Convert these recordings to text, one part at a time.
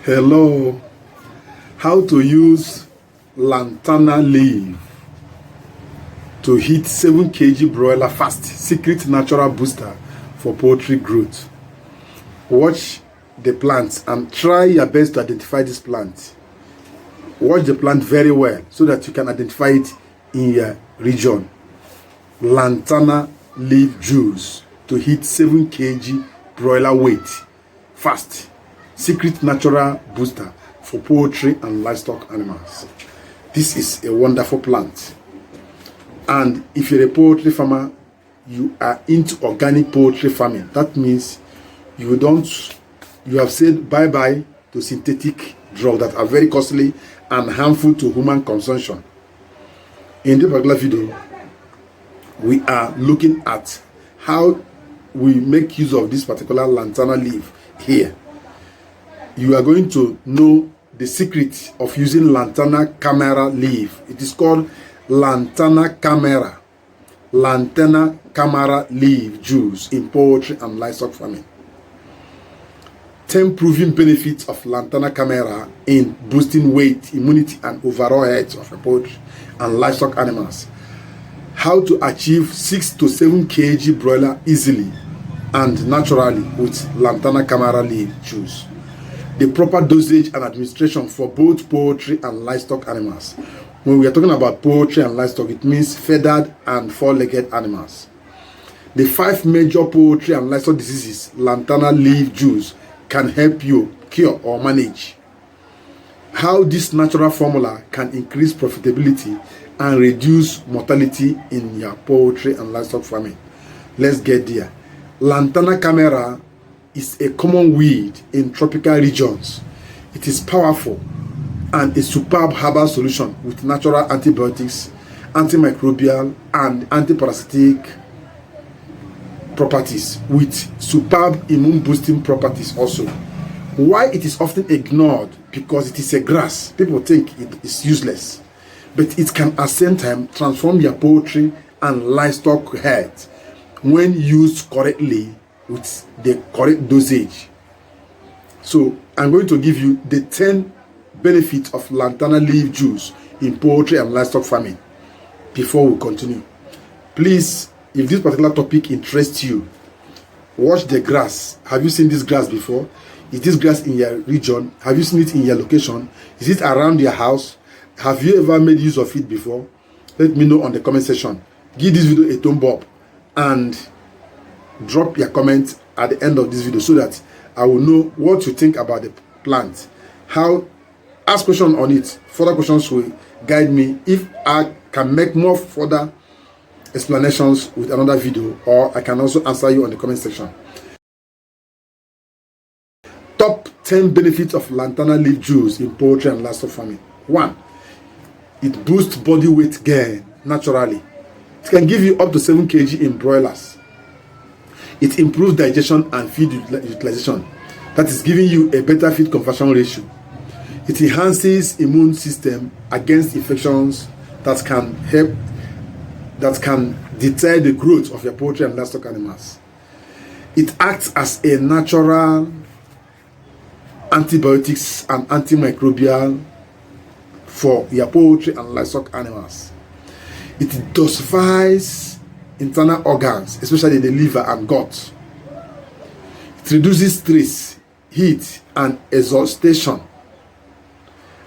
Hello, how to use Lantana leaf to hit 7 kg broiler fast, secret natural booster for poultry growth. Watch the plant and try your best to identify this plant. Watch the plant very well so that you can identify it in your region. LantanaLeafJuice to hit 7 kg broiler weight fast, secret natural booster for poultry and livestock animals. This is a wonderful plant, and if you're a poultry farmer, you are into organic poultry farming. That means you have said bye-bye to synthetic drugs that are very costly and harmful to human consumption. In this particular video, we are looking at how we make use of this particular Lantana leaf here. You are going to know the secret of using Lantana Camara leaf. It is called Lantana Camara. Lantana Camara leaf juice in poultry and livestock farming. 10 proven benefits of Lantana Camara in boosting weight, immunity, and overall health of poultry and livestock animals. How to achieve 6 to 7 kg broiler easily and naturally with Lantana Camara leaf juice. The proper dosage and administration for both poultry and livestock animals. When we are talking about poultry and livestock, it means feathered and four-legged animals. The 5 major poultry and livestock diseases Lantana leaf juice can help you cure or manage. How this natural formula can increase profitability and reduce mortality in your poultry and livestock farming. Let's get there. Lantana Camara is a common weed in tropical regions. It is powerful and a superb herbal solution with natural antibiotics, antimicrobial, and antiparasitic properties, with superb immune boosting properties also. Why it is often ignored? Because it is a grass. People think it is useless, but it can at the same time transform your poultry and livestock health when used correctly with the correct dosage. So I'm going to give you the 10 benefits of Lantana leaf juice in poultry and livestock farming. Before we continue, please, if this particular topic interests you, watch the grass. Have you seen this grass before? Is this grass in your region? Have you seen it in your location? Is it around your house? Have you ever made use of it before? Let me know on the comment section. Give this video a thumb up and drop your comment at the end of this video so that I will know what you think about the plant. Ask questions on it. Further questions will guide me if I can make more further explanations with another video, or I can also answer you on the comment section. Top 10 benefits of Lantana leaf juice in poultry and livestock farming. 1. It boosts body weight gain naturally. It can give you up to 7 kg in broilers. It improves digestion and feed utilization. That is giving you a better feed conversion ratio. It enhances immune system against infections that can deter the growth of your poultry and livestock animals. It acts as a natural antibiotics and antimicrobial for your poultry and livestock animals. It dosifies internal organs, especially the liver and gut. It reduces stress, heat, and exhaustion,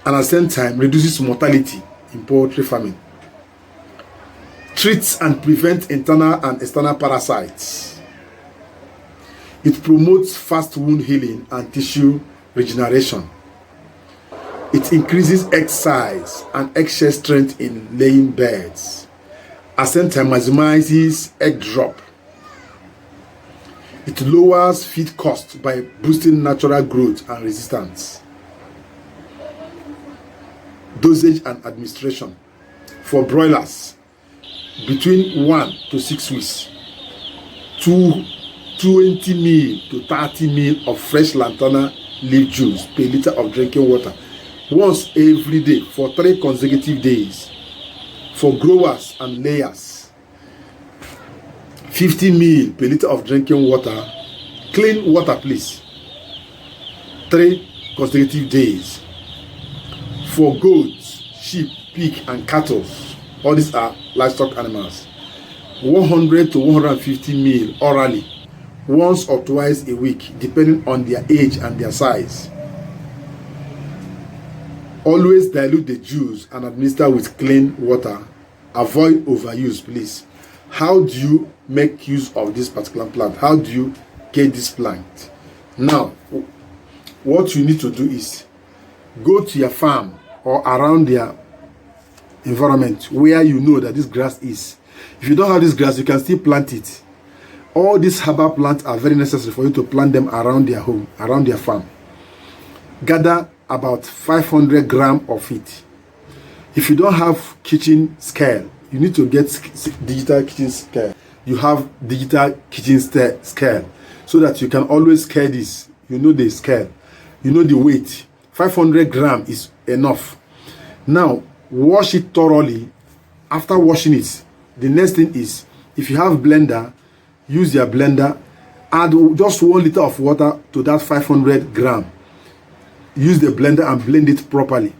and at the same time reduces mortality in poultry farming. Treats and prevents internal and external parasites. It promotes fast wound healing and tissue regeneration. It increases egg size and egg-shell strength in laying birds. At the same time, maximizes egg drop. It lowers feed cost by boosting natural growth and resistance. Dosage and administration. For broilers, between 1 to 6 weeks, 20 ml to 30 ml of fresh Lantana leaf juice per liter of drinking water once every day for 3 consecutive days. For growers and layers, 50 ml per liter of drinking water. Clean water, please. 3 consecutive days. For goats, sheep, pig, and cattle, all these are livestock animals, 100 to 150 ml orally, once or twice a week, depending on their age and their size. Always dilute the juice and administer with clean water. Avoid overuse, please. How do you make use of this particular plant? How do you get this plant? Now, what you need to do is go to your farm or around their environment where you know that this grass is. If you don't have this grass, you can still plant it. All these herbal plants are very necessary for you to plant them around their home, around their farm. Gather about 500 grams of it. If you don't have kitchen scale, you need to get digital kitchen scale. You have digital kitchen scale so that you can always scale this. You know the scale, you know the weight. 500 grams is enough. Now wash it thoroughly. After washing it, the next thing is, if you have blender, use your blender. Add just 1 liter of water to that 500 grams. Use the blender and blend it properly.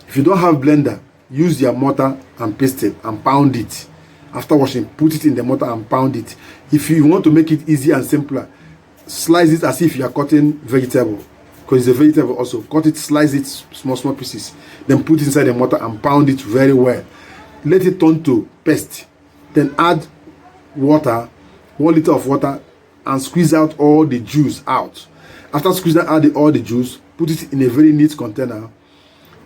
If you don't have blender, use your mortar and pestle and pound it. After washing, put it in the mortar and pound it. If you want to make it easy and simpler, slice it as if you are cutting vegetable, because it's a vegetable also. Cut it, slice it small pieces, then put it inside the mortar and pound it very well. Let it turn to paste. Then add water, 1 liter of water, and squeeze out all the juice out. After squeezing out all the juice, put it in a very neat container.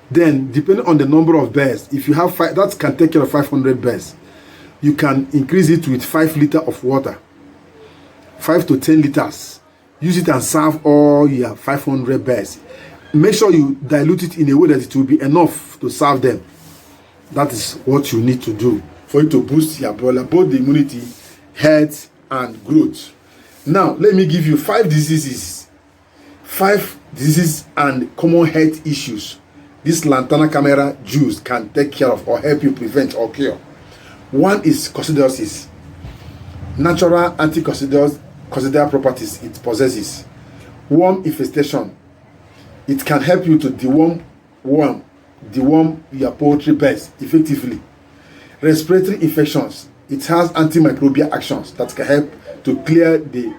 Then, depending on the number of bears, if you have 5, that can take care of 500 bears. You can increase it with 5 liters of water, 5 to 10 liters. Use it and serve all your 500 bears. Make sure you dilute it in a way that it will be enough to serve them. That is what you need to do for you to boost your broiler, both the immunity, health, and growth. Now, let me give you 5 diseases and common health issues this Lantana Camara juice can take care of or help you prevent or cure. One is coccidiosis. Natural anti-coccidial properties it possesses. Worm infestation. It can help you to deworm your poultry beds effectively. Respiratory infections. It has antimicrobial actions that can help to clear the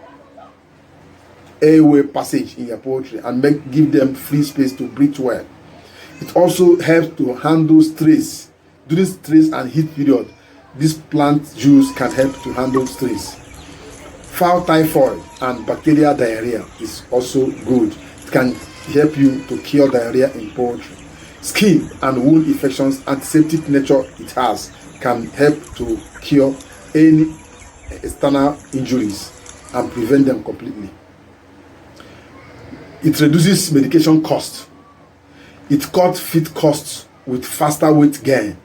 airway passage in your poultry and give them free space to breathe well. It also helps to handle stress. During stress and heat period, this plant juice can help to handle stress. Fowl typhoid and bacterial diarrhea is also good. It can help you to cure diarrhea in poultry. Skin and wound infections, antiseptic nature it has, can help to cure any external injuries and prevent them completely. It reduces medication costs. It cuts feed costs with faster weight gain.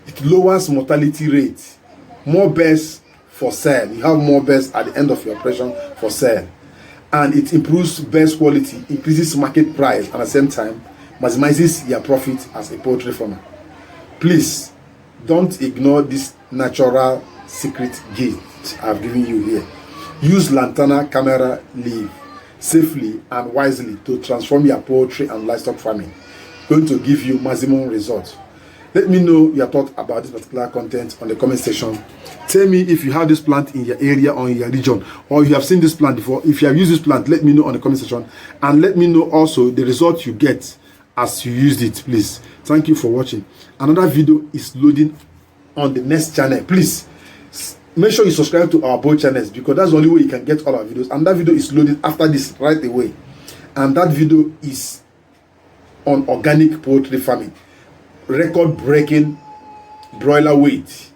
It lowers mortality rate. More bears for sale. You have more bears at the end of your operation for sale. And it improves bears quality, increases market price, and at the same time maximizes your profit as a poultry farmer. Please don't ignore this natural secret gift I've given you here. Use Lantana Camara leaf safely and wisely to transform your poultry and livestock farming. Going to give you maximum results. Let me know your thoughts about this particular content on the comment section. Tell me if you have this plant in your area or in your region, or you have seen this plant before. If you have used this plant, let me know on the comment section, and let me know also the results you get as you used it, please. Thank you for watching. Another video is loading on the next channel. Please make sure you subscribe to our both channels, because that's the only way you can get all our videos. And that video is loaded after this right away, and that video is on organic poultry farming, record-breaking broiler weight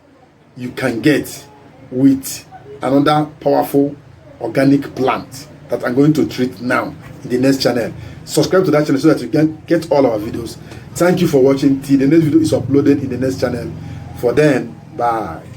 you can get with another powerful organic plant that I'm going to treat now in the next channel. Subscribe to that channel so that you can get all our videos. Thank you for watching. Till the next video is uploaded in the next channel. For then, bye.